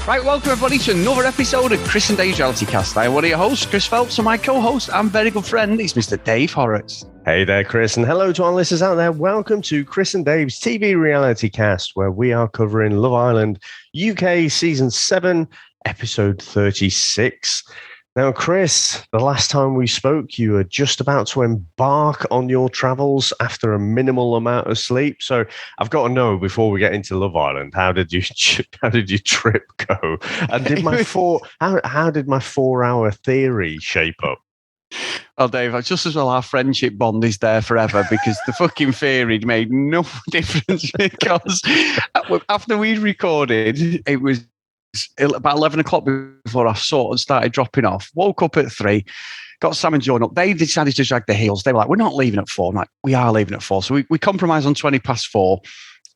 Right, welcome everybody to another episode of Chris and Dave's Reality Cast. I'm one of your hosts, Chris Phelps, and my co-host and very good friend is Mr. Dave Horrocks. Hey there, Chris, and hello to our listeners out there. Welcome to Chris and Dave's TV Reality Cast, where we are covering Love Island UK Season 7, Episode 36. Now, Chris, the last time we spoke, you were just about to embark on your travels after a minimal amount of sleep. So I've got to know, before we get into Love Island, how did your trip go? And did my how did my 4-hour theory shape up? Well, Dave, just as well our friendship bond is there forever, because the fucking theory made no difference, because after we recorded, it was about 11 o'clock before I sort of started dropping off. Woke up at 3, got Sam and John up. They decided to drag their heels. They were like, we're not leaving at 4. I'm like, we are leaving at 4. So we compromised on 20 past 4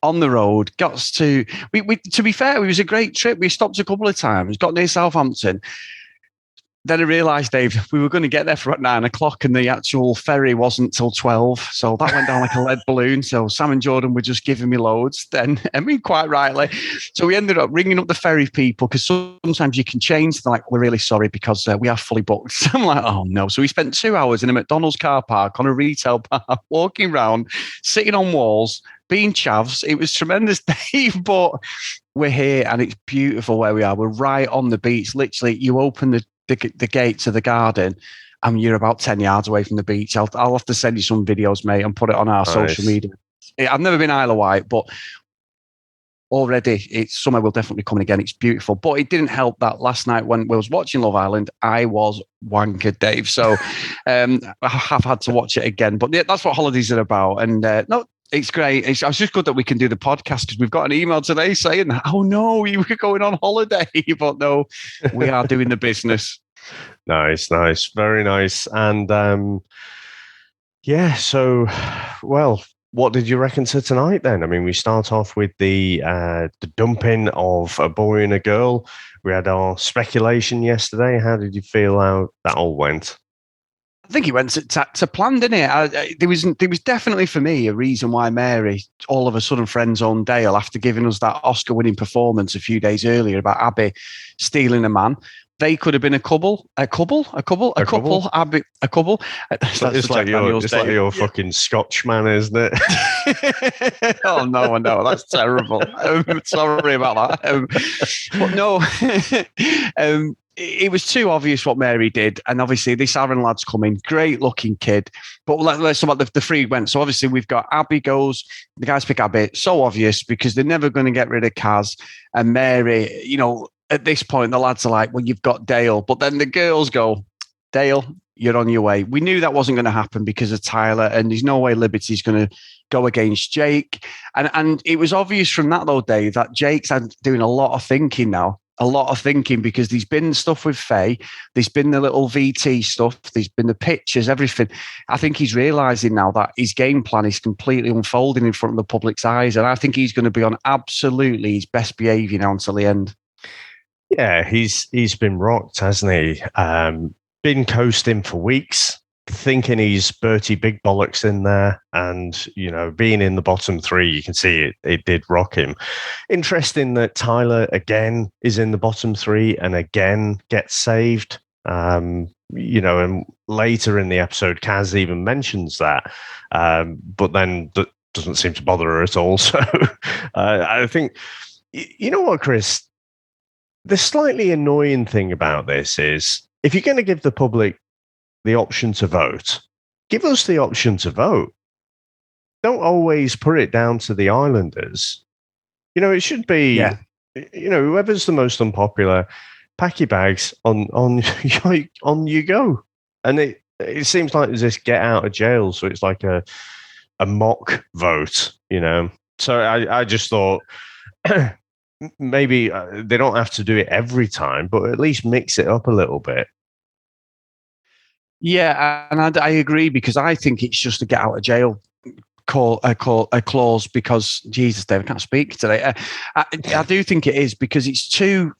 on the road. Got to be fair, it was a great trip. We stopped a couple of times, got near Southampton. Then I realised, Dave, we were going to get there for at 9 o'clock and the actual ferry wasn't till 12. So that went down like a lead balloon. So Sam and Jordan were just giving me loads then. I mean, quite rightly. So we ended up ringing up the ferry people, because sometimes you can change. They're like, we're really sorry because we are fully booked. So I'm like, oh no. So we spent 2 hours in a McDonald's car park on a retail park, walking around, sitting on walls, being chavs. It was tremendous, Dave, but we're here and it's beautiful where we are. We're right on the beach. Literally, you open the gate to the garden and you're about 10 yards away from the beach. I'll have to send you some videos, mate, and put it on our social media. I've never been Isle of Wight, but already it's somewhere we'll definitely be coming again. It's beautiful. But it didn't help that last night when we was watching Love Island, I was wankered, Dave. So I have had to watch it again. But yeah, that's what holidays are about. And no, it's great. It's just good that we can do the podcast, because we've got an email today saying, oh no, you were going on holiday. But no, we are doing the business. Nice. Very nice. And yeah, so, well, what did you reckon to tonight then? I mean, we start off with the dumping of a boy and a girl. We had our speculation yesterday. How did you feel how that all went? I think it went to plan, didn't it? There was definitely for me a reason why Mary all of a sudden friend-zoned Dale after giving us that Oscar-winning performance a few days earlier about Abby stealing a man. They could have been a couple. Abby, a couple. It's like your fucking Scotchman, isn't it? Oh no, I know that's terrible. Sorry about that. But no. It was too obvious what Mary did. And obviously this Aaron lad's coming, great looking kid. But let's talk about the three went. So obviously we've got Abby goes, the guys pick Abby. So obvious, because they're never going to get rid of Kaz. And Mary, you know, at this point, the lads are like, well, you've got Dale. But then the girls go, Dale, you're on your way. We knew that wasn't going to happen because of Tyler. And there's no way Liberty's going to go against Jake. And it was obvious from that, though, Dave, that Jake's doing a lot of thinking now. A lot of thinking, because there's been stuff with Faye, there's been the little VT stuff, there's been the pictures, everything. I think he's realising now that his game plan is completely unfolding in front of the public's eyes, and I think he's going to be on absolutely his best behaviour now until the end. Yeah, he's been rocked, hasn't he? Been coasting for weeks, thinking he's Bertie Big Bollocks in there, and you know, being in the bottom three, you can see it did rock him. Interesting that Tyler again is in the bottom three and again gets saved. You know, and later in the episode, Kaz even mentions that, but then that doesn't seem to bother her at all. So I think, you know what, Chris, the slightly annoying thing about this is, if you're going to give the public the option to vote, give us the option to vote. Don't always put it down to the Islanders. You know, it should be, you know, whoever's the most unpopular, pack your bags, on you go. And it seems like there's this get out of jail, so it's like a mock vote, you know. So I just thought maybe they don't have to do it every time, but at least mix it up a little bit. Yeah, and I agree, because I think it's just a get out of jail clause, because Jesus, Dave, I can't speak today. I do think it is, because it's too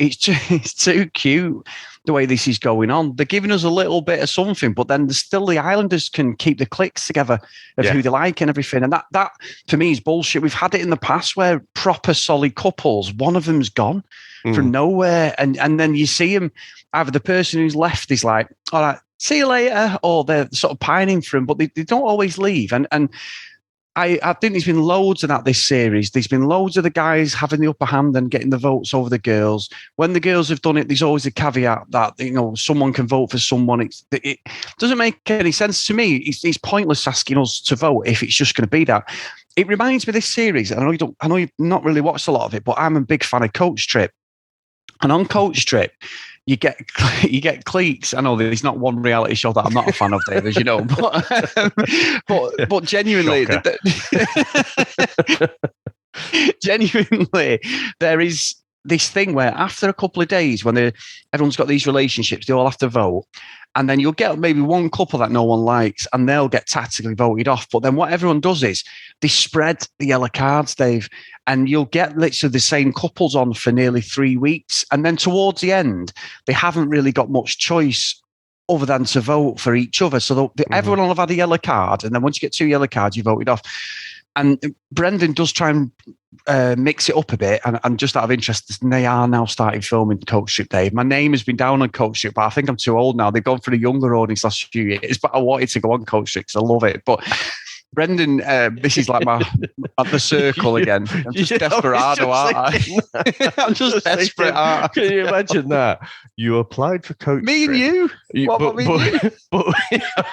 cute the way this is going on. They're giving us a little bit of something, but then still the Islanders can keep the cliques together of who they like and everything. And that to me is bullshit. We've had it in the past where proper solid couples, one of them's gone from nowhere, and then you see him, either the person who's left is like, all right, see you later, or they're sort of pining for him, but they don't always leave. And I think there's been loads of that this series. There's been loads of the guys having the upper hand and getting the votes over the girls. When the girls have done it, there's always a caveat that, you know, someone can vote for someone. It doesn't make any sense to me. It's pointless asking us to vote if it's just going to be that. It reminds me of this series. I know you've not really watched a lot of it, but I'm a big fan of Coach Trip. And on Coach Trip, you get cliques. I know there's not one reality show that I'm not a fan of, Dave, as you know, but genuinely, genuinely, there is this thing where after a couple of days, when everyone's got these relationships, they all have to vote. And then you'll get maybe one couple that no one likes, and they'll get tactically voted off. But then what everyone does is they spread the yellow cards, Dave, and you'll get literally the same couples on for nearly 3 weeks. And then towards the end, they haven't really got much choice other than to vote for each other. So everyone will have had a yellow card, and then once you get 2 yellow cards, you voted off. And Brendan does try and mix it up a bit. And just out of interest, they are now starting filming Coach Trip, Dave. My name has been down on Coach Trip, but I think I'm too old now. They've gone for the younger audience last few years, but I wanted to go on Coach Trip because I love it. But Brendan, this is like the circle again. I'm just desperado, aren't I? I'm just desperate. Can you imagine that? You applied for Coach Me Trip. And you? What about me and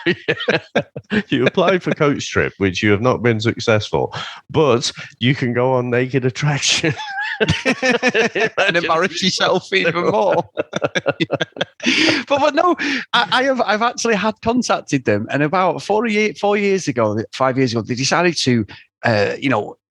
you? You applied for Coach Trip, which you have not been successful, but you can go on Naked Attraction. And embarrass yourself even more. but no, I've actually had contacted them, and about 5 years ago, they decided to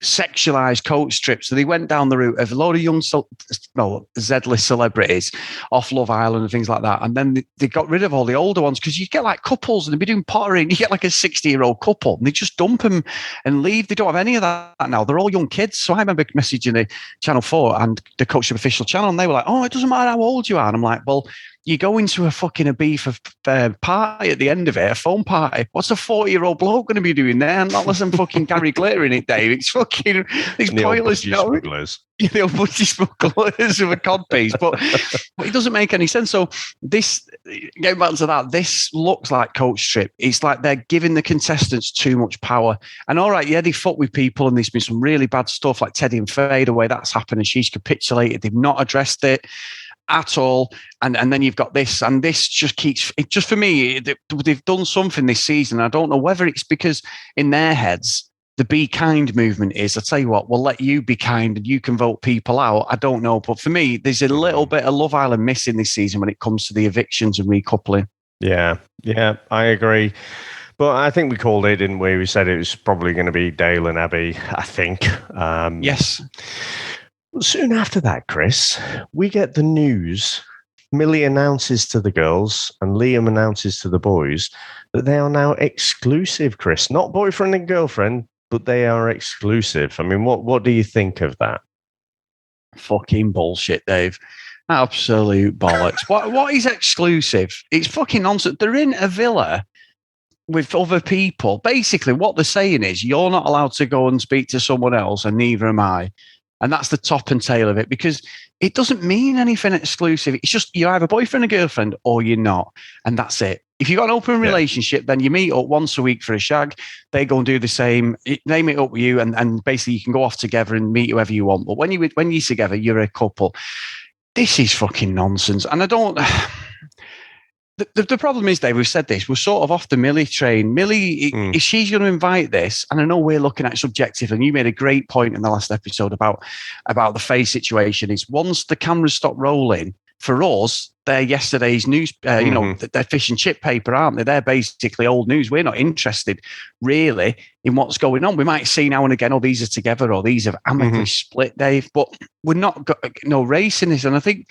sexualize Coach Trip. So they went down the route of a load of young Z-list celebrities off Love Island and things like that, and then they got rid of all the older ones, because you get like couples and they'd be doing pottery, and you get like a 60-year-old couple and they just dump them and leave. They don't have any of that now. They're all young kids. So I remember messaging the Channel 4 and the Coach Trip official channel, and they were like, oh, it doesn't matter how old you are. And I'm like, well, you go into a fucking party at the end of it, a phone party. What's a 40-year-old bloke going to be doing there? And not listen fucking Gary Glitter in it, Dave. It's fucking, it's pointless. The old budgie smugglers with a codpiece, but it doesn't make any sense. So this, going back to that, this looks like Coach Trip. It's like they're giving the contestants too much power. And all right, yeah, they fuck with people, and there's been some really bad stuff like Teddy and Faye, the way that's happened, and she's capitulated. They've not addressed it at all, and then you've got this, and this just keeps it. Just for me, they've done something this season. I don't know whether it's because in their heads the be kind movement is, I tell you what, we'll let you be kind and you can vote people out. I don't know, but for me, there's a little bit of Love Island missing this season when it comes to the evictions and recoupling. Yeah, I agree. But I think we called it, didn't we? We said it was probably going to be Dale and Abby, I think. Yes. Soon after that, Chris, we get the news. Millie announces to the girls and Liam announces to the boys that they are now exclusive, Chris. Not boyfriend and girlfriend, but they are exclusive. I mean, what do you think of that? Fucking bullshit, Dave. Absolute bollocks. What is exclusive? It's fucking nonsense. They're in a villa with other people. Basically, what they're saying is you're not allowed to go and speak to someone else, and neither am I. And that's the top and tail of it, because it doesn't mean anything exclusive. It's just you're either boyfriend or girlfriend or you're not. And that's it. If you've got an open relationship, then you meet up once a week for a shag. They go and do the same. They meet up with you, and basically you can go off together and meet whoever you want. But when you're together, you're a couple. This is fucking nonsense. And I don't... The problem is, Dave, we've said this, we're sort of off the Millie train. Millie, if she's going to invite this, and I know we're looking at subjective, and you made a great point in the last episode about the Faye situation, is once the cameras stop rolling for us, they're yesterday's news, you know, they're fish and chip paper, aren't they? They're basically old news. We're not interested really in what's going on. We might see now and again, oh, these are together or these have amicably split, Dave, but we're not got no race in this. And I think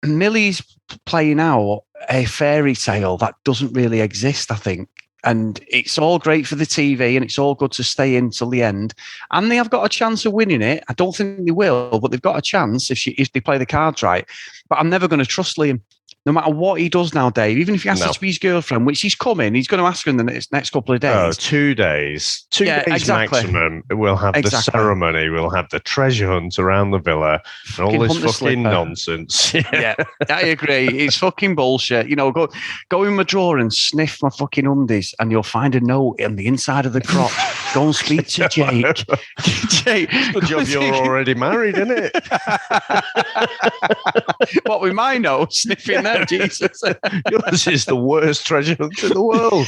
Millie's playing out a fairy tale that doesn't really exist, I think. And it's all great for the TV and it's all good to stay in till the end. And they have got a chance of winning it. I don't think they will, but they've got a chance if they play the cards right. But I'm never going to trust Liam. No matter what he does now, Dave, even if he asks her to be his girlfriend, which he's coming, he's going to ask her in the next couple of days. Oh, 2 days. 2 days exactly. Maximum. We'll have the ceremony. We'll have the treasure hunt around the villa and all this fucking nonsense. Yeah, I agree. It's fucking bullshit. You know, go in my drawer and sniff my fucking undies and you'll find a note in the inside of the crotch. Go and speak to Jake. Jake, good job you're already married, isn't it? What with my note sniffing there, Jesus. Yours is the worst treasure hunt in the world.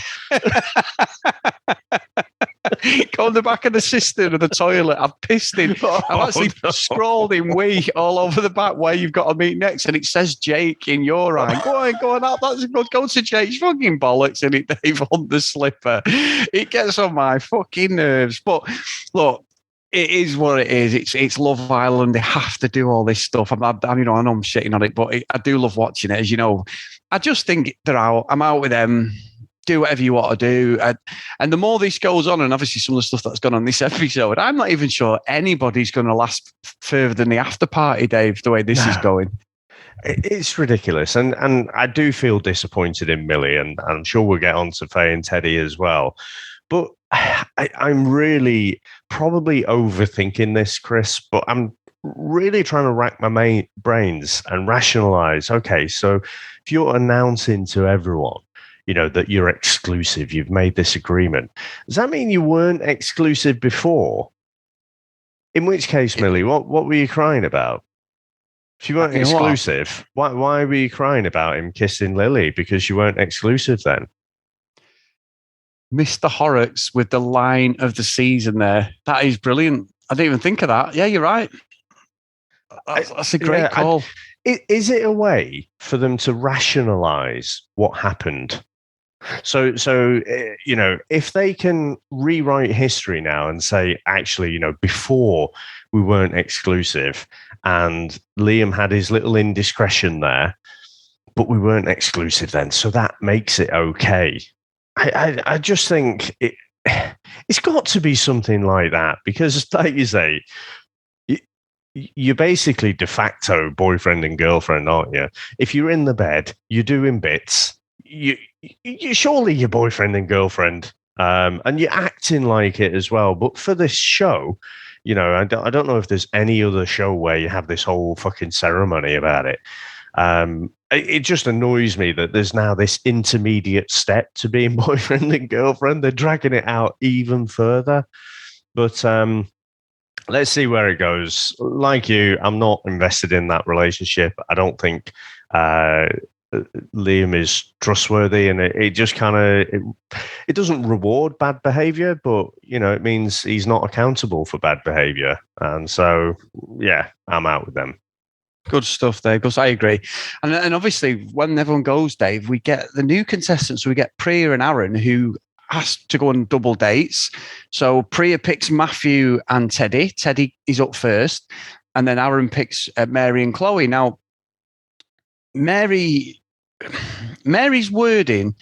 Go on the back of the cistern of the toilet. I've pissed in. I've actually scrawled in wee all over the back where you've got to meet next, and it says Jake in your eye. Go on. That's good. Go to Jake's fucking bollocks in it, Dave, on the slipper. It gets on my fucking nerves. But look, it is what it is. It's Love Island. They have to do all this stuff. I know I'm shitting on it, but I do love watching it. As you know, I just think they're out. I'm out with them. Do whatever you want to do. And the more this goes on, and obviously some of the stuff that's gone on this episode, I'm not even sure anybody's going to last further than the after party, Dave, the way this is going. It's ridiculous. And I do feel disappointed in Millie, and I'm sure we'll get on to Faye and Teddy as well. But I'm really probably overthinking this, Chris, but I'm really trying to rack my brains and rationalize. Okay, so if you're announcing to everyone, you know, that you're exclusive, you've made this agreement, does that mean you weren't exclusive before? In which case, Millie, what were you crying about? If you weren't exclusive, why were you crying about him kissing Lily? Because you weren't exclusive then. Mr. Horrocks with the line of the season there. That is brilliant. I didn't even think of that. Yeah, you're right. That's a great call. Is it a way for them to rationalize what happened? So you know, if they can rewrite history now and say, actually, you know, before we weren't exclusive and Liam had his little indiscretion there, but we weren't exclusive then, so that makes it okay. I just think it's got to be something like that, because like you say, you're basically de facto boyfriend and girlfriend, aren't you? If you're in the bed, you're doing bits, you're surely your boyfriend and girlfriend, and you're acting like it as well. But for this show, you know, I don't know if there's any other show where you have this whole fucking ceremony about it. It just annoys me that there's now this intermediate step to being boyfriend and girlfriend. They're dragging it out even further. But let's see where it goes. Like you, I'm not invested in that relationship. I don't think Liam is trustworthy, and it just kind of it doesn't reward bad behavior, but you know, it means he's not accountable for bad behavior. And so, yeah, I'm out with them. Good stuff there, Gus. I agree. And obviously, when everyone goes, Dave, we get the new contestants. We get Priya and Aaron, who asked to go on double dates. So Priya picks Matthew and Teddy. Teddy is up first. And then Aaron picks Mary and Chloe. Now, Mary's wording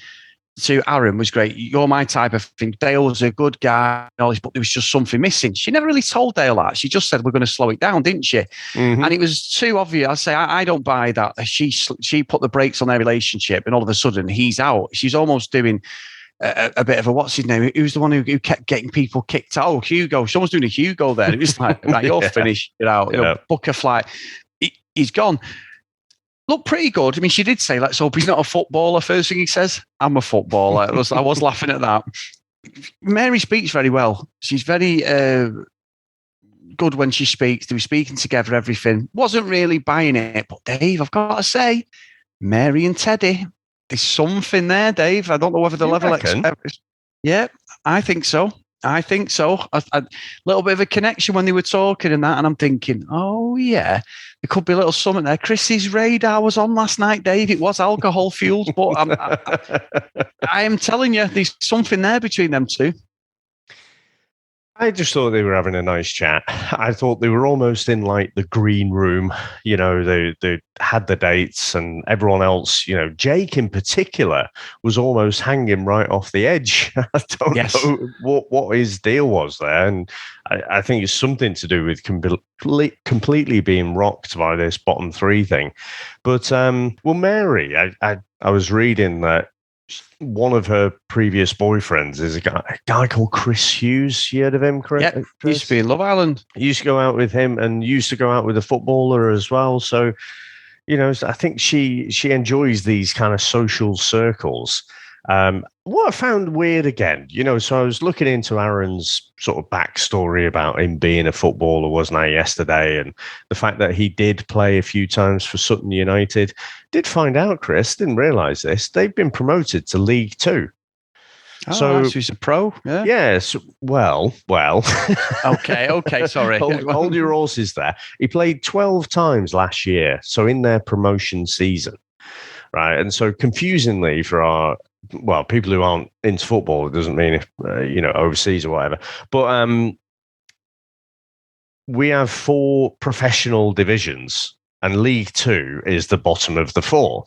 to Aaron was great. You're my type of thing. Dale was a good guy, but there was just something missing. She never really told Dale that. She just said, we're going to slow it down, didn't she? Mm-hmm. And it was too obvious. I say, I don't buy that. She put the brakes on their relationship and all of a sudden he's out. She's almost doing a bit of a, what's his name? He was the one who kept getting people kicked out. Oh, Hugo. Someone's doing a Hugo there. It was like, right, you're finished. Get out. You know, book a flight. He's gone. Looked pretty good. I mean, she did say, let's hope he's not a footballer. First thing he says, I'm a footballer. I was laughing at that. Mary speaks very well. She's very good when she speaks. They were speaking together, everything. Wasn't really buying it. But Dave, I've got to say, Mary and Teddy, there's something there, Dave. I don't know whether the level... Yeah, I think so. I think so. A little bit of a connection when they were talking and that, and I'm thinking, oh yeah, there could be a little something there. Chris's radar was on last night, Dave. It was alcohol fueled, but I am telling you, there's something there between them two. I just thought they were having a nice chat. I thought they were almost in like the green room. You know, they had the dates and everyone else, you know, Jake in particular was almost hanging right off the edge. I don't know what his deal was there. And I think it's something to do with completely being rocked by this bottom three thing. But, well, Mary, I was reading that one of her previous boyfriends is a guy called Chris Hughes. You heard of him, Chris? Yeah, used to be in Love Island. Used to go out with him and used to go out with a footballer as well. So, you know, I think she enjoys these kind of social circles. What I found weird again, you know, so I was looking into Aaron's sort of backstory about him being a footballer, wasn't I, yesterday? And the fact that he did play a few times for Sutton United. Did find out, Chris, didn't realise this, they've been promoted to League Two. Oh, so he's a pro, yeah? Yes, well. Okay, sorry. Hold your horses there. He played 12 times last year, so in their promotion season, right? And so confusingly for our people who aren't into football, it doesn't mean if overseas or whatever. But we have 4 professional divisions, and League Two is the bottom of the 4.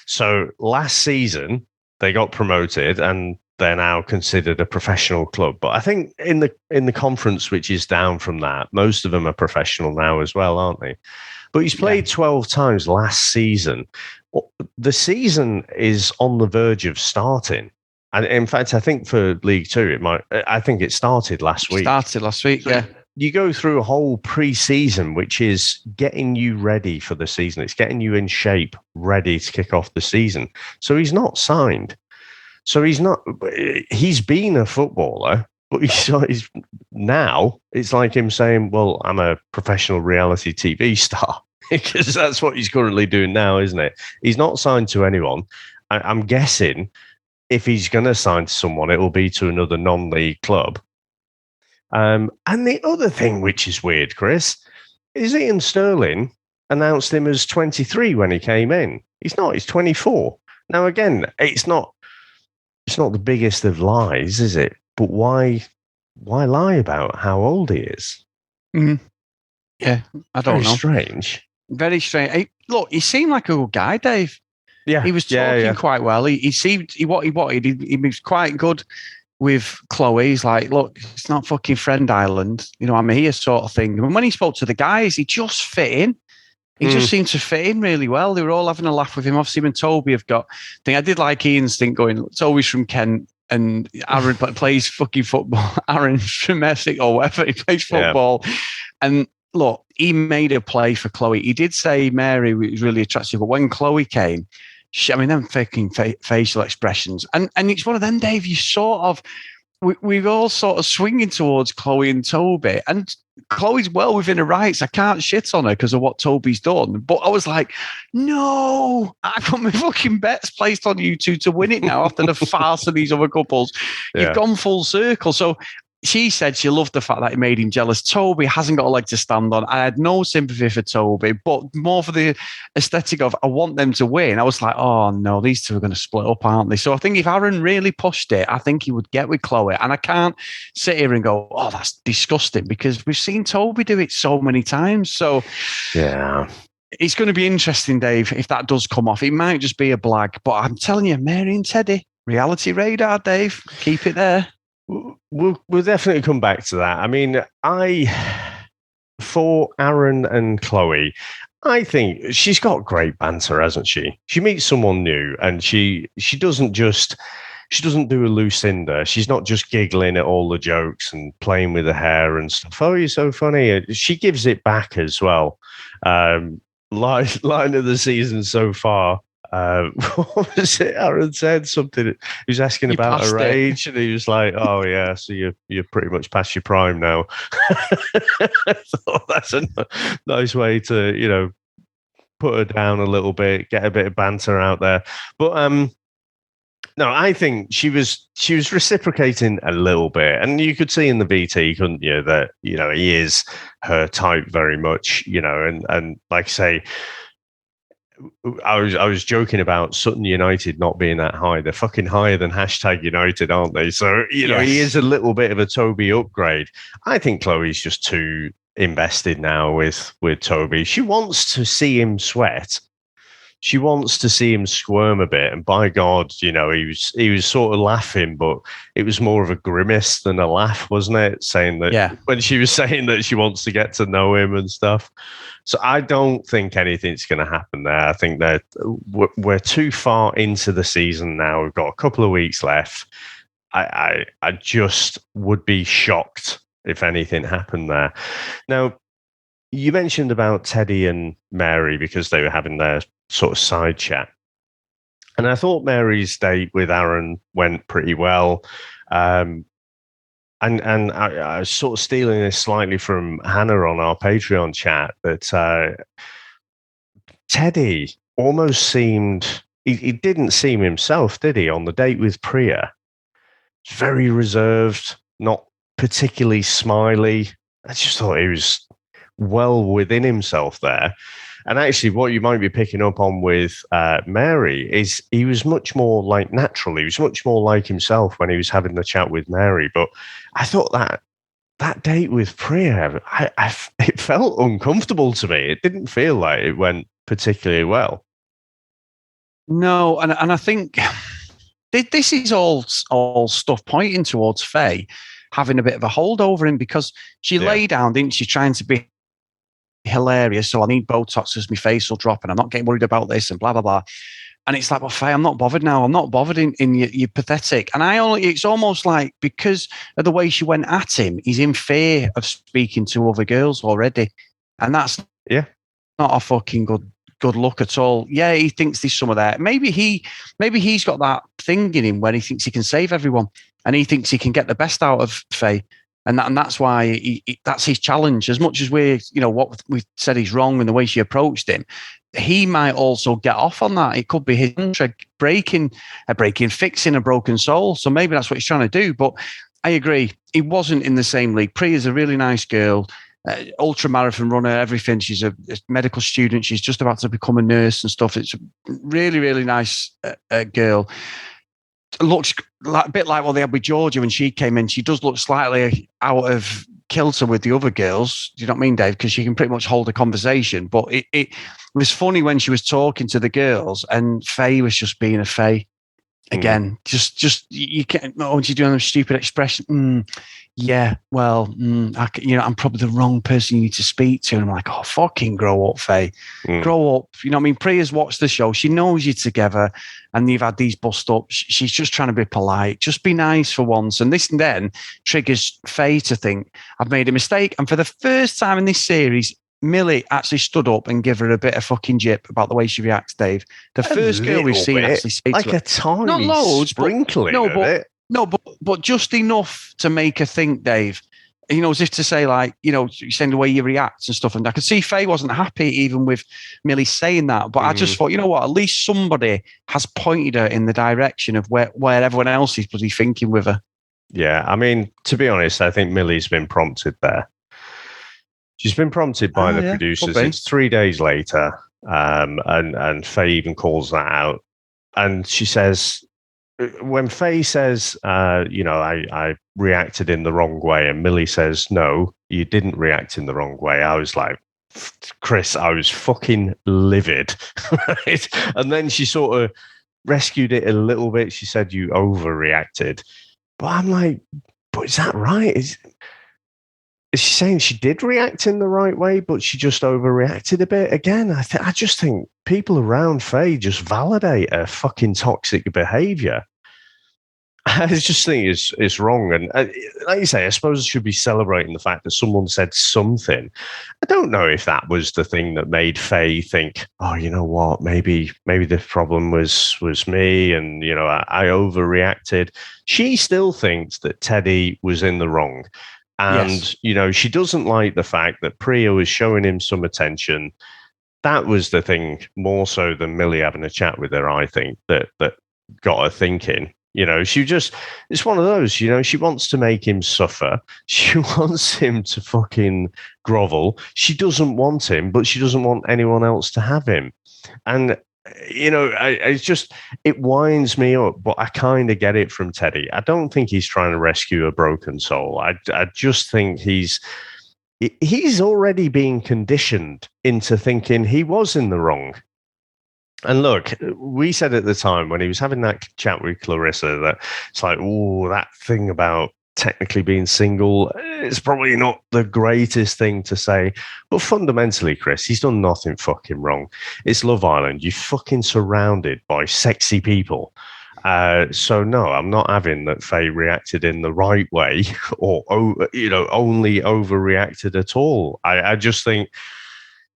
So last season they got promoted, and they're now considered a professional club. But I think in the conference, which is down from that, most of them are professional now as well, aren't they? But he's played 12 times last season. The season is on the verge of starting. And in fact, I think for League Two, I think it started last week. Yeah. You go through a whole pre-season, which is getting you ready for the season. It's getting you in shape, ready to kick off the season. So he's not signed. So he's been a footballer, but he's now, it's like him saying, well, I'm a professional reality TV star, because that's what he's currently doing now, isn't it? He's not signed to anyone. I'm guessing if he's going to sign to someone, it will be to another non-league club. And the other thing, which is weird, Chris, is Ian Sterling announced him as 23 when he came in. He's not. He's 24. Now, again, it's not the biggest of lies, is it? But why lie about how old he is? Mm-hmm. Yeah, I don't know. Very strange. Very strange. Hey, look, he seemed like a good guy, Dave. Yeah, he was talking quite well. He seemed what he wanted. He was quite good with Chloe. He's like, look, it's not fucking Friend Island. You know, I'm here sort of thing. And when he spoke to the guys, he just fit in. He just seemed to fit in really well. They were all having a laugh with him. Obviously, when Toby have got thing, I did like Ian's thing going, Toby's from Kent and Aaron plays fucking football. Aaron's from Essex or whatever. He plays football. Yeah. And look, he made a play for Chloe. He did say Mary was really attractive, but when Chloe came, them fucking facial expressions. And it's one of them, Dave, you sort of, we're all sort of swinging towards Chloe and Toby. And Chloe's well within her rights. I can't shit on her because of what Toby's done. But I was like, no, I've got my fucking bets placed on you two to win it now after the farce of these other couples. You've gone full circle. So she said she loved the fact that it made him jealous. Toby hasn't got a leg to stand on. I had no sympathy for Toby, but more for the aesthetic of I want them to win. I was like, oh no, these two are going to split up, aren't they? So I think if Aaron really pushed it, I think he would get with Chloe. And I can't sit here and go, oh, that's disgusting, because we've seen Toby do it so many times. So yeah, it's going to be interesting, Dave, if that does come off. It might just be a blag, but I'm telling you, Mary and Teddy, reality radar, Dave, keep it there. We'll definitely come back to that. I mean, for Aaron and Chloe, I think she's got great banter, hasn't she? She meets someone new, and she doesn't do a Lucinda. She's not just giggling at all the jokes and playing with her hair and stuff. Oh, you're so funny. She gives it back as well. Line of the season so far. What was it? Aaron said something. He was asking about her age, and he was like, "Oh yeah, so you're pretty much past your prime now." So that's a nice way to put her down a little bit, get a bit of banter out there. But No, I think she was reciprocating a little bit, and you could see in the VT, couldn't you, that he is her type very much, and like I say, I was joking about Sutton United not being that high. They're fucking higher than #United, aren't they? So he is a little bit of a Toby upgrade. I think Chloe's just too invested now with Toby. She wants to see him sweat. She wants to see him squirm a bit, and by God, he was sort of laughing, but it was more of a grimace than a laugh, wasn't it? Saying that when she was saying that she wants to get to know him and stuff. So I don't think anything's going to happen there. I think that we're too far into the season now. We've got a couple of weeks left. I just would be shocked if anything happened there. Now, you mentioned about Teddy and Mary because they were having their sort of side chat. And I thought Mary's date with Aaron went pretty well. And I was sort of stealing this slightly from Hannah on our Patreon chat that Teddy almost seemed, he didn't seem himself, did he, on the date with Priya? Very reserved, not particularly smiley. I just thought he was well within himself there. And actually, what you might be picking up on with Mary is he was much more like natural. He was much more like himself when he was having the chat with Mary. But I thought that date with Priya, it felt uncomfortable to me. It didn't feel like it went particularly well. No, and I think this is all stuff pointing towards Faye having a bit of a hold over him because she lay down, didn't she, trying to be hilarious. So I need Botox as my face will drop and I'm not getting worried about this and blah, blah, blah. And it's like, well, Faye, I'm not bothered now. I'm not bothered in you're pathetic. And it's almost like because of the way she went at him, he's in fear of speaking to other girls already. And that's not a fucking good look at all. Yeah, he thinks there's some of that. Maybe he's got that thing in him when he thinks he can save everyone and he thinks he can get the best out of Faye. And that's why that's his challenge. As much as what we said he's wrong in the way she approached him, he might also get off on that. It could be his breaking, fixing a broken soul. So maybe that's what he's trying to do. But I agree, he wasn't in the same league. Priya's a really nice girl, ultra marathon runner, everything. She's a medical student. She's just about to become a nurse and stuff. It's a really, really nice girl. Looks a bit like what they had with Georgia when she came in. She does look slightly out of kilter with the other girls. Do you know what I mean, Dave? Because she can pretty much hold a conversation. But it was funny when she was talking to the girls and Faye was just being a Faye. Again, just you can't. Oh, she's doing a stupid expression. Yeah, well, I'm probably the wrong person you need to speak to. And I'm like, oh, fucking grow up, Faye. Grow up. You know what I mean? Priya's watched the show. She knows you're together and you've had these bust-ups. She's just trying to be polite. Just be nice for once. And this and then triggers Faye to think, I've made a mistake. And for the first time in this series, Millie actually stood up and gave her a bit of fucking jip about the way she reacts, Dave. The first girl we've seen actually say like a tiny not loads, sprinkling of it. No, but just enough to make her think, Dave. As if to say, like, you're saying the way you react and stuff. And I could see Faye wasn't happy even with Millie saying that. But I just thought, you know what? At least somebody has pointed her in the direction of where everyone else is bloody thinking with her. Yeah, I mean, to be honest, I think Millie's been prompted there. She's been prompted by the producers. It's 3 days later, and Faye even calls that out. And she says, when Faye says, I reacted in the wrong way, and Millie says, no, you didn't react in the wrong way. I was like, Chris, I was fucking livid. Right? And then she sort of rescued it a little bit. She said, you overreacted. But I'm like, but is that right? Is she saying she did react in the right way, but she just overreacted a bit? Again, I just think people around Faye just validate her fucking toxic behavior. I just think it's wrong. And like you say, I suppose I should be celebrating the fact that someone said something. I don't know if that was the thing that made Faye think, oh, you know what, maybe the problem was me and, I overreacted. She still thinks that Teddy was in the wrong. And, she doesn't like the fact that Priya was showing him some attention. That was the thing more so than Millie having a chat with her, I think, that got her thinking. It's one of those, she wants to make him suffer. She wants him to fucking grovel. She doesn't want him, but she doesn't want anyone else to have him. And, it winds me up, but I kind of get it from Teddy. I don't think he's trying to rescue a broken soul. I just think he's already being conditioned into thinking he was in the wrong. And look, we said at the time when he was having that chat with Clarissa that it's like, oh, that thing about technically being single, it's probably not the greatest thing to say. But fundamentally, Chris, he's done nothing fucking wrong. It's Love Island. You're fucking surrounded by sexy people. So no, I'm not having that Faye reacted in the right way or, only overreacted at all. I just think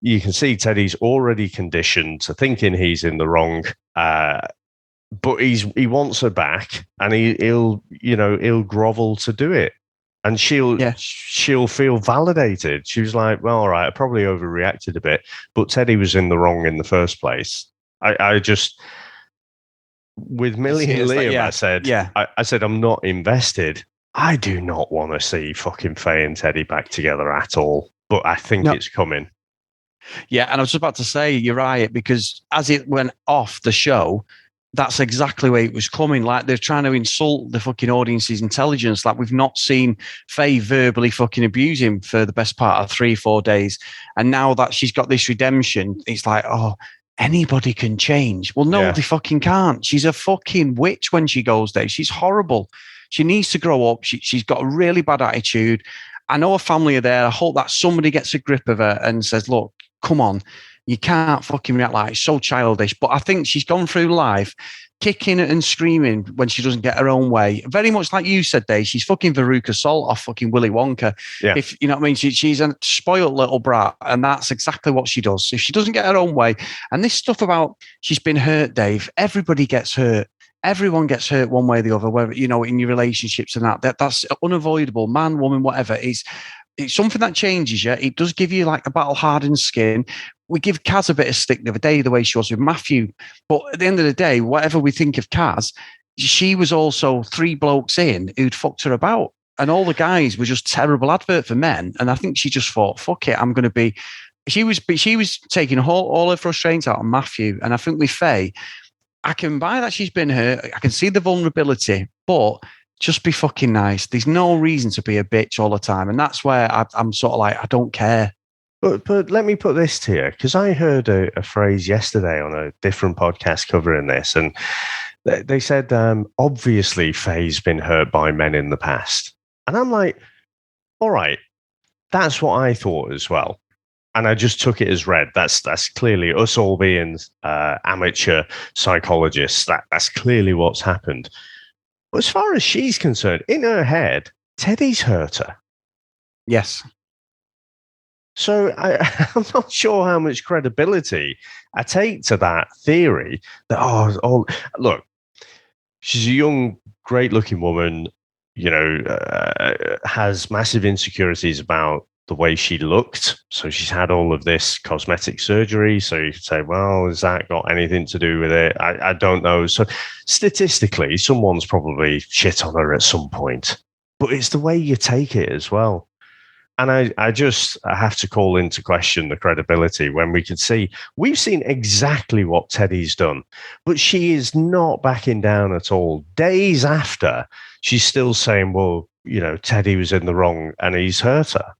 you can see Teddy's already conditioned to thinking he's in the wrong, but he wants her back, and he'll grovel to do it, and she'll feel validated. She was like, well, all right, I probably overreacted a bit, but Teddy was in the wrong in the first place. I just, with Millie and Liam, I said I'm not invested. I do not want to see fucking Faye and Teddy back together at all, but I think it's coming. Yeah, and I was just about to say, you're right, because as it went off the show, that's exactly where it was coming. Like, they're trying to insult the fucking audience's intelligence. Like, we've not seen Faye verbally fucking abuse him for the best part of 3-4 days. And now that she's got this redemption, it's like, oh, anybody can change. Well, no, they fucking can't. She's a fucking witch when she goes there. She's horrible. She needs to grow up. She's got a really bad attitude. I know her family are there. I hope that somebody gets a grip of her and says, look, come on, you can't fucking react like it's so childish. But I think she's gone through life kicking and screaming when she doesn't get her own way. Very much like you said, Dave, she's fucking Veruca Salt off fucking Willy Wonka. Yeah. If you know what I mean, she's a spoiled little brat, and that's exactly what she does. If she doesn't get her own way, and this stuff about she's been hurt, Dave, everybody gets hurt. Everyone gets hurt one way or the other, whether, in your relationships and that's unavoidable, man, woman, whatever. It's something that changes you. It does give you like a battle-hardened skin. We give Kaz a bit of stick the other day, the way she was with Matthew. But at the end of the day, whatever we think of Kaz, she was also 3 blokes in who'd fucked her about. And all the guys were just terrible advert for men. And I think she just thought, fuck it, I'm going to be... She was taking all her frustrations out on Matthew. And I think with Faye, I can buy that she's been hurt. I can see the vulnerability, but... just be fucking nice. There's no reason to be a bitch all the time. And that's where I'm sort of like, I don't care. But let me put this to you, because I heard a phrase yesterday on a different podcast covering this. And they said, obviously, Faye's been hurt by men in the past. And I'm like, all right, that's what I thought as well. And I just took it as read. That's clearly us all being amateur psychologists. That's clearly what's happened. But as far as she's concerned, in her head, Teddy's hurt her. Yes. So I'm not sure how much credibility I take to that theory that, look, she's a young, great-looking woman, has massive insecurities about the way she looked. So she's had all of this cosmetic surgery. So you could say, well, has that got anything to do with it? I don't know. So statistically, someone's probably shit on her at some point. But it's the way you take it as well. And I have to call into question the credibility when we could see, we've seen exactly what Teddy's done, but she is not backing down at all. Days after, she's still saying, well, Teddy was in the wrong and he's hurt her.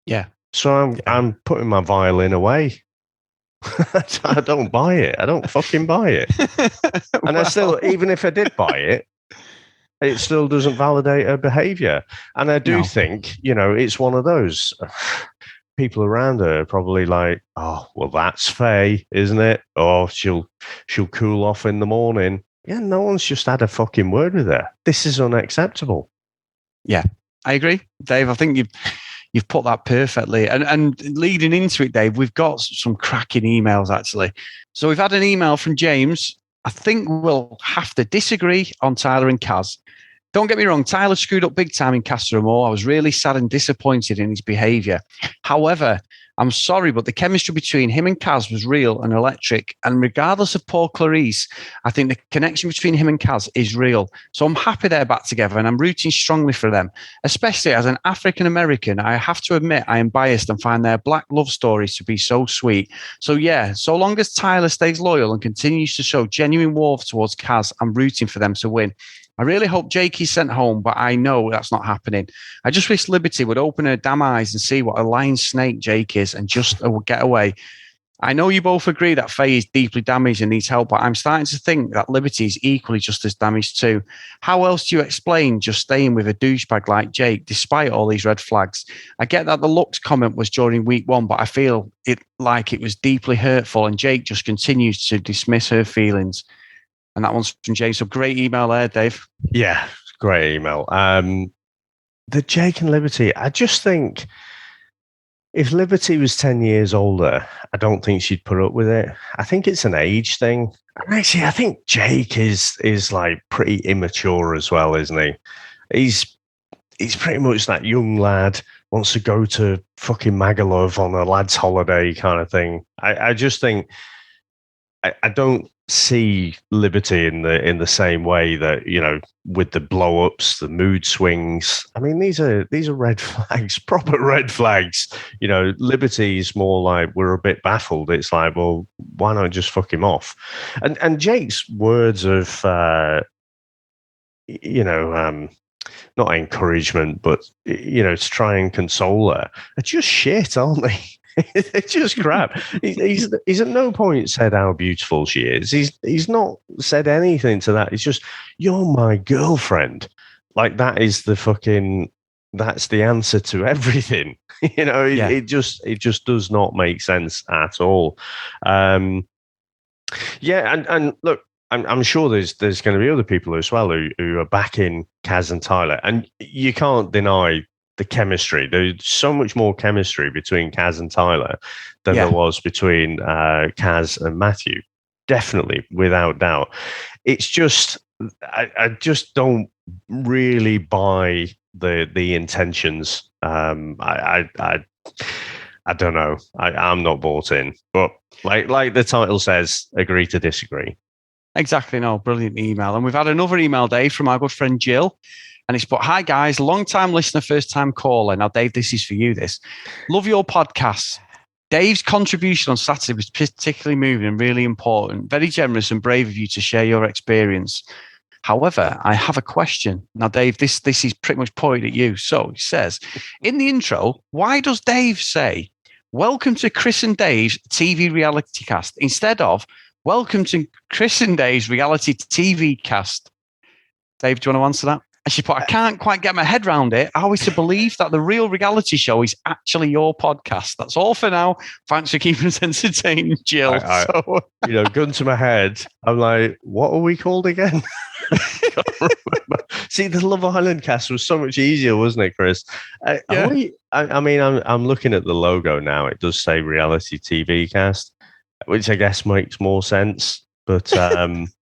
Yeah. So I'm putting my violin away. I don't buy it. I don't fucking buy it. And I still, even if I did buy it, it still doesn't validate her behavior. And I do think, it's one of those people around her are probably like, oh, well, that's Faye, isn't it? Oh, she'll cool off in the morning. Yeah, no one's just had a fucking word with her. This is unacceptable. Yeah, I agree, Dave. I think you've put that perfectly. And leading into it, Dave, we've got some cracking emails, actually. So we've had an email from James. I think we'll have to disagree on Tyler and Kaz. Don't get me wrong, Tyler screwed up big time in Castor Moore. I was really sad and disappointed in his behaviour. However, I'm sorry, but the chemistry between him and Kaz was real and electric. And regardless of poor Clarice, I think the connection between him and Kaz is real. So I'm happy they're back together and I'm rooting strongly for them. Especially as an African American, I have to admit I am biased and find their black love stories to be so sweet. So yeah, so long as Tyler stays loyal and continues to show genuine warmth towards Kaz, I'm rooting for them to win. I really hope Jake is sent home, but I know that's not happening. I just wish Liberty would open her damn eyes and see what a lying snake Jake is and just get away. I know you both agree that Faye is deeply damaged and needs help, but I'm starting to think that Liberty is equally just as damaged too. How else do you explain just staying with a douchebag like Jake despite all these red flags? I get that the looks comment was during week 1, but I feel it like it was deeply hurtful and Jake just continues to dismiss her feelings. And that one's from James. So great email there, Dave. Yeah, great email. The Jake and Liberty, I just think if Liberty was 10 years older, I don't think she'd put up with it. I think it's an age thing. And actually, I think Jake is like pretty immature as well, isn't he? He's pretty much that young lad, wants to go to fucking Magaluf on a lad's holiday kind of thing. I just think I don't see Liberty in the same way that, you know, with the blow ups, the mood swings. I mean, these are red flags, proper red flags. You know, Liberty is more like we're a bit baffled. It's like, well, why not just fuck him off? And Jake's words of not encouragement, but to try and console her are just shit, aren't they? It's just crap. He's at no point said how beautiful she is. He's not said anything to that. It's just, you're my girlfriend. Like that is that's the answer to everything. It just does not make sense at all. And look, I'm sure there's going to be other people as well who are backing Kaz and Tyler, and you can't deny the chemistry. There's so much more chemistry between Kaz and Tyler than there was between Kaz and Matthew. Definitely, without doubt. It's just I just don't really buy the intentions. I don't know. I'm not bought in. But like the title says, agree to disagree. Exactly. No, brilliant email. And we've had another email, Dave, from our good friend Jill. And it's put, hi guys, long time listener, first time caller. Now, Dave, this is for you, this. Love your podcast. Dave's contribution on Saturday was particularly moving and really important. Very generous and brave of you to share your experience. However, I have a question. Now, Dave, this is pretty much pointed at you. So he says, in the intro, why does Dave say, welcome to Chris and Dave's TV reality cast, instead of welcome to Chris and Dave's reality TV cast? Dave, do you want to answer that? And she put, I can't quite get my head around it. How is to believe that the real reality show is actually your podcast? That's all for now. Thanks for keeping us entertained, Jill. Gun to my head, I'm like, what are we called again? See, the Love Island cast was so much easier, wasn't it, Chris? I'm looking at the logo now. It does say reality TV cast, which I guess makes more sense. But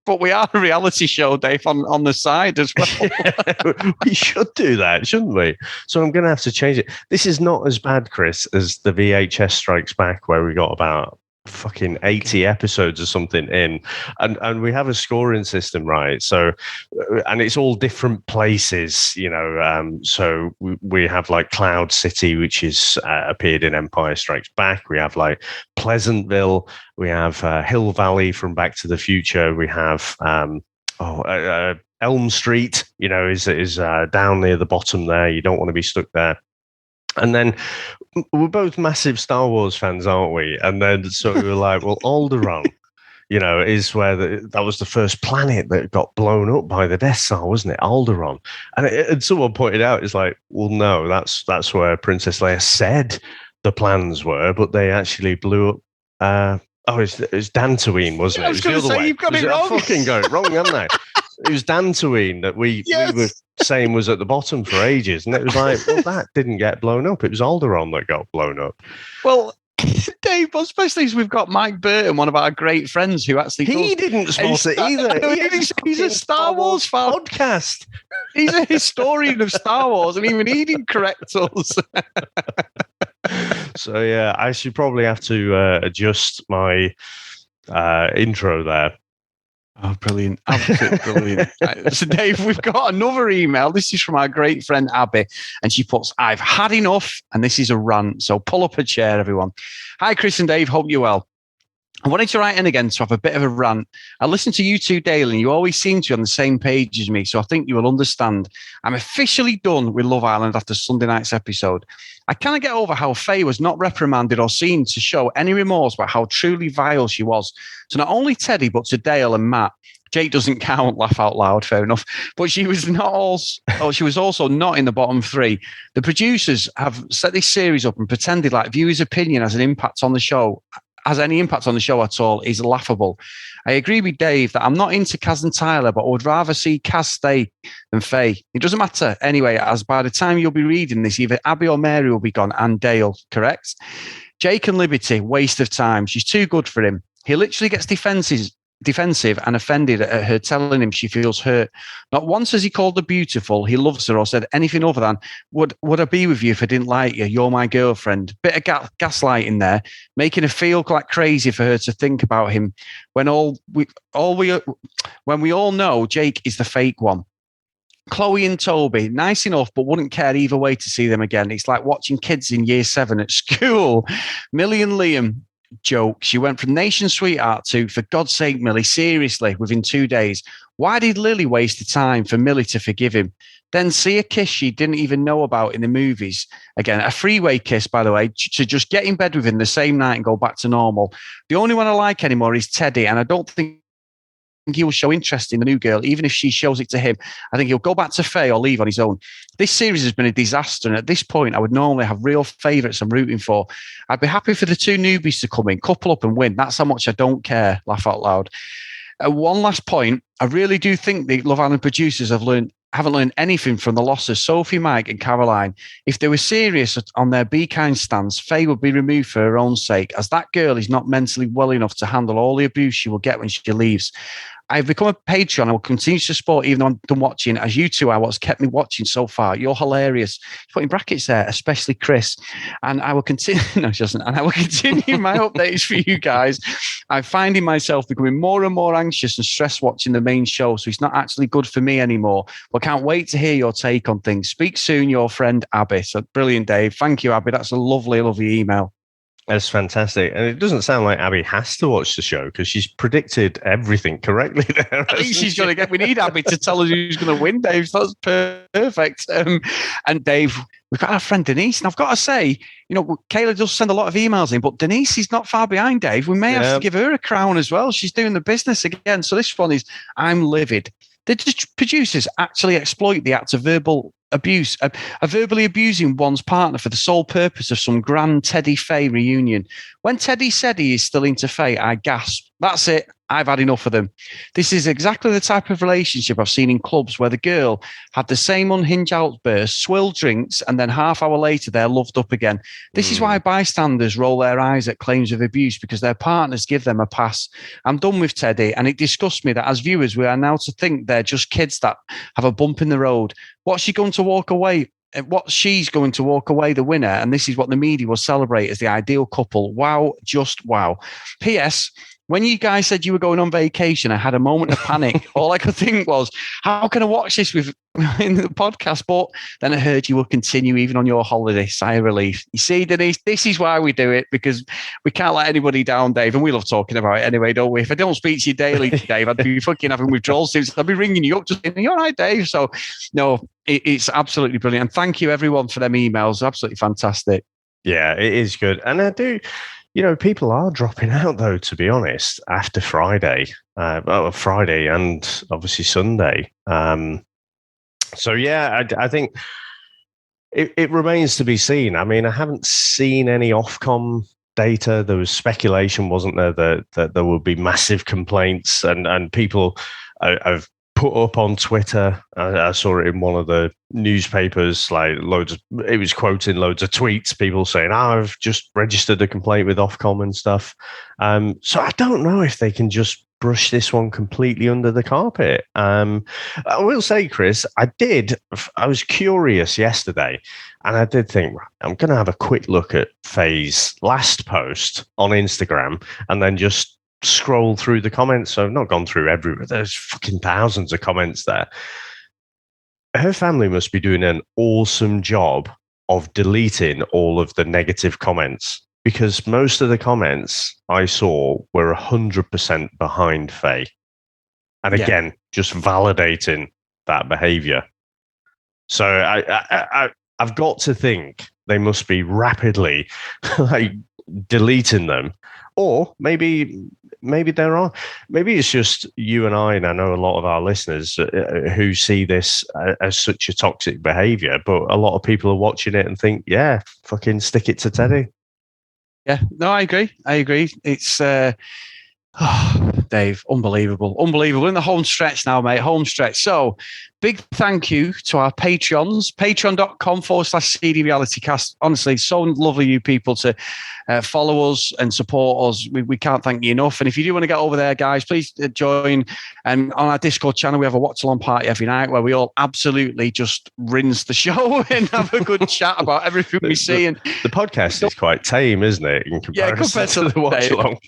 but we are a reality show, Dave, on the side as well. We should do that, shouldn't we? So I'm going to have to change it. This is not as bad, Chris, as the VHS Strikes Back, where we got about fucking 80 episodes or something in, and we have a scoring system, right? So, and it's all different places, so we have like Cloud City, which is appeared in Empire Strikes Back. We have like Pleasantville, we have Hill Valley from Back to the Future, we have Elm Street, is down near the bottom there. You don't want to be stuck there. And then we're both massive Star Wars fans, aren't we? And then so we were like, well, Alderaan, is where that was the first planet that got blown up by the Death Star, wasn't it? Alderaan. And someone pointed out, it's like, well, no, that's where Princess Leia said the plans were, but they actually blew up. It's Dantooine, wasn't it? I was going to say, you've got it wrong. I fucking got it wrong, haven't I? It was Dantooine that we were saying was at the bottom for ages. And it was like, well, that didn't get blown up. It was Alderaan that got blown up. Well, Dave, what's especially is we've got Mike Burton, one of our great friends, who actually didn't spot it either. He's a Star Wars fan. Podcast. He's a historian of Star Wars, and even he didn't correct us. So yeah, I should probably have to adjust my intro there. Oh, brilliant. Absolutely brilliant. So, Dave, we've got another email. This is from our great friend, Abby. And she puts, I've had enough. And this is a rant. So pull up a chair, everyone. Hi, Chris and Dave. Hope you're well. I wanted to write in again to have a bit of a rant. I listen to you two daily, and you always seem to be on the same page as me, so I think you will understand. I'm officially done with Love Island after Sunday night's episode. I cannot get over how Faye was not reprimanded or seen to show any remorse about how truly vile she was. So not only Teddy, but to Dale and Matt. Jake doesn't count, laugh out loud, fair enough. But she was she was also not in the bottom three. The producers have set this series up and pretended like viewers' opinion has any impact on the show at all is laughable. I agree with Dave that I'm not into Kaz and Tyler, but I would rather see Kaz stay than Faye. It doesn't matter anyway, as by the time you'll be reading this, either Abby or Mary will be gone and Dale, correct? Jake and Liberty, waste of time. She's too good for him. He literally gets defensive and offended at her telling him she feels hurt. Not once has he called her beautiful, he loves her, or said anything other than, would I be with you if I didn't like you? You're my girlfriend. Bit of gaslighting there, making her feel like crazy for her to think about him when we all know Jake is the fake one. Chloe and Toby, nice enough, but wouldn't care either way to see them again. It's like watching kids in year 7 at school. Millie and Liam, joke. She went from nation sweetheart to, for God's sake, Millie, seriously, within 2 days. Why did Lily waste the time for Millie to forgive him? Then see a kiss she didn't even know about in the movies. Again, a freeway kiss, by the way, to just get in bed with him the same night and go back to normal. The only one I like anymore is Teddy, and I don't think he will show interest in the new girl, even if she shows it to him. I think he'll go back to Faye or leave on his own. This series has been a disaster, and at this point, I would normally have real favourites I'm rooting for. I'd be happy for the two newbies to come in, couple up and win. That's how much I don't care, laugh out loud. One last point, I really do think the Love Island producers haven't learned anything from the loss of Sophie, Mike and Caroline. If they were serious on their be kind stance, Faye would be removed for her own sake, as that girl is not mentally well enough to handle all the abuse she will get when she leaves. I've become a Patreon. I will continue to support even though I'm done watching, as you two are what's kept me watching so far. You're hilarious. Put in brackets there, especially Chris. And I will continue. No, she doesn't. And I will continue my updates for you guys. I'm finding myself becoming more and more anxious and stressed watching the main show, so it's not actually good for me anymore. But can't wait to hear your take on things. Speak soon, your friend Abby. So brilliant, Dave. Thank you, Abby. That's a lovely, lovely email. That's fantastic. And it doesn't sound like Abby has to watch the show because she's predicted everything correctly there. I think she's going to we need Abby to tell us who's going to win, Dave. So that's perfect. And Dave, we've got our friend Denise. And I've got to say, Kayla does send a lot of emails in, but Denise is not far behind, Dave. We may have to give her a crown as well. She's doing the business again. So this one is, I'm livid. The producers actually exploit the act of verbal abuse, verbally abusing one's partner for the sole purpose of some grand Teddy Faye reunion. When Teddy said he is still into Faye, I gasped. That's it. I've had enough of them. This is exactly the type of relationship I've seen in clubs where the girl had the same unhinged outburst, swilled drinks, and then half hour later they're loved up again. This is why bystanders roll their eyes at claims of abuse, because their partners give them a pass. I'm done with Teddy, and it disgusts me that as viewers we are now to think they're just kids that have a bump in the road. What's she going to walk away the winner, and this is what the media will celebrate as the ideal couple. Wow, just wow. P.S. When you guys said you were going on vacation, I had a moment of panic. All I could think was, how can I watch this in the podcast? But then I heard you will continue even on your holiday. Sigh of relief. You see, Denise, this is why we do it, because we can't let anybody down, Dave. And we love talking about it anyway, don't we? If I don't speak to you daily, Dave, I'd be fucking having withdrawal symptoms. I'd be ringing you up just saying, you're all right, Dave. So, no, it's absolutely brilliant. And thank you, everyone, for them emails. Absolutely fantastic. Yeah, it is good. And I do... people are dropping out, though, to be honest, after Friday. Friday and obviously Sunday. So, yeah, I think it remains to be seen. I mean, I haven't seen any Ofcom data. There was speculation, wasn't there, that there would be massive complaints and people have put up on Twitter. I saw it in one of the newspapers, it was quoting loads of tweets, people saying, I've just registered a complaint with Ofcom and stuff. So I don't know if they can just brush this one completely under the carpet. I will say, Chris, I was curious yesterday, and I did think, I'm going to have a quick look at Faye's last post on Instagram and then just scroll through the comments. So I've not gone through everywhere. There's fucking thousands of comments there. Her family must be doing an awesome job of deleting all of the negative comments, because most of the comments I saw were 100% behind Faye. And again, just validating that behavior. So I've got to think they must be rapidly like deleting them. Or maybe there are. Maybe it's just you and I know a lot of our listeners who see this as such a toxic behavior, but a lot of people are watching it and think, yeah, fucking stick it to Teddy. Yeah, no, I agree. It's Dave, unbelievable. In the home stretch now, mate. Home stretch. So big thank you to our Patreons, patreon.com/CD RealityCast. Honestly, so lovely you people to follow us and support us. We can't thank you enough. And if you do want to get over there, guys, please join. And on our Discord channel, we have a watch-along party every night where we all absolutely just rinse the show and have a good chat about everything we see. And the podcast is quite tame, isn't it? In comparison to the watch-along.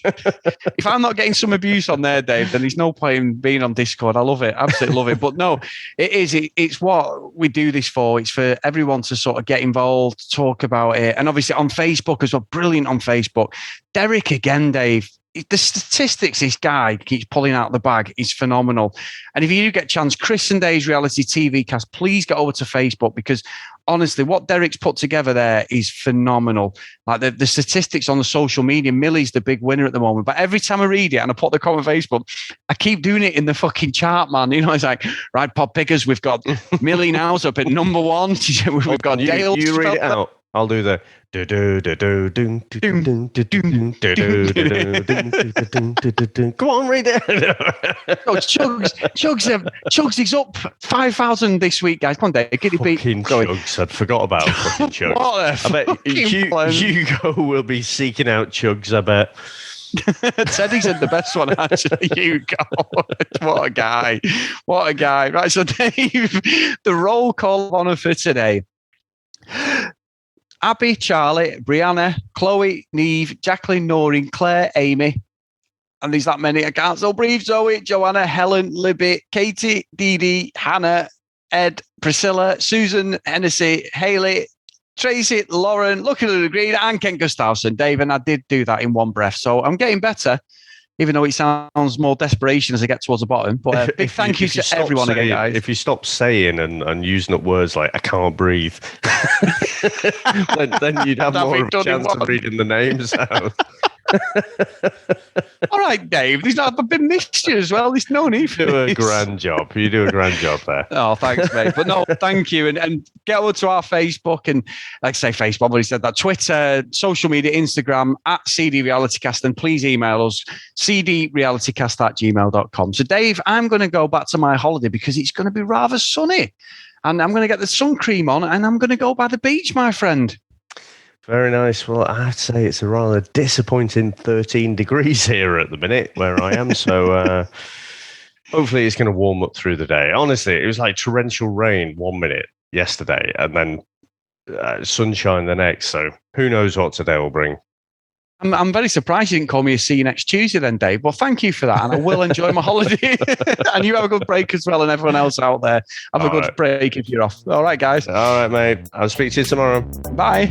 If I'm not getting some abuse on there, Dave, then there's no point being on Discord. I love it. Absolutely love it. But no, it's what we do this for. It's for everyone to sort of get involved, talk about it. And obviously on Facebook as well, brilliant on Facebook. Derek again, Dave, the statistics this guy keeps pulling out the bag is phenomenal. And if you do get a chance, Chris and Dave's Reality TV Cast, please get over to Facebook, because honestly, what Derek's put together there is phenomenal. Like the statistics on the social media, Millie's the big winner at the moment. But every time I read it and I put the comment on Facebook, I keep doing it in the fucking chart, man. You know, it's like, right, Pod Pickers, we've got Millie now's up at number 1. We've got Dale. You read it out. I'll do the Come on, read it. Chugs is up 5,000 this week, guys. Come on, Dave, get your beat going. Chugs, I'd forgot about fucking Chugs. I bet Hugo will be seeking out Chugs, I bet. Teddy's in the best one, actually. Hugo. What a guy. Right, so Dave, the roll call of honour for today. Abby, Charlie, Brianna, Chloe, Neve, Jacqueline, Noreen, Claire, Amy. And there's that many. I can't still breathe. Zoe, Joanna, Helen, Libby, Katie, Dee Dee, Hannah, Ed, Priscilla, Susan, Hennessy, Haley, Tracy, Lauren, Lucky Lulu Green, and Ken Gustafson. Dave, and I did do that in one breath. So I'm getting better, even though it sounds more desperation as I get towards the bottom. But big thank you to everyone again, guys. If you stop saying and using up words like, I can't breathe, then you'd have more of a chance of reading the names out. All right, Dave. I've been missed you as well. There's no need for You do a grand job there. Oh, thanks, mate. But no, thank you. And get over to our Facebook and, like I say, Facebook, but he said that, Twitter, social media, Instagram, at CD RealityCast. And please email us, cdrealitycast@gmail.com. So, Dave, I'm going to go back to my holiday because it's going to be rather sunny. And I'm going to get the sun cream on and I'm going to go by the beach, my friend. Very nice. Well, I'd say it's a rather disappointing 13 degrees here at the minute where I am. So hopefully it's going to warm up through the day. Honestly, it was like torrential rain 1 minute yesterday and then sunshine the next. So who knows what today will bring. I'm very surprised you didn't call me a see you next Tuesday then, Dave. Well, thank you for that. And I will enjoy my holiday. And you have a good break as well. And everyone else out there, have a good break if you're off. All right, guys. All right, mate. I'll speak to you tomorrow. Bye.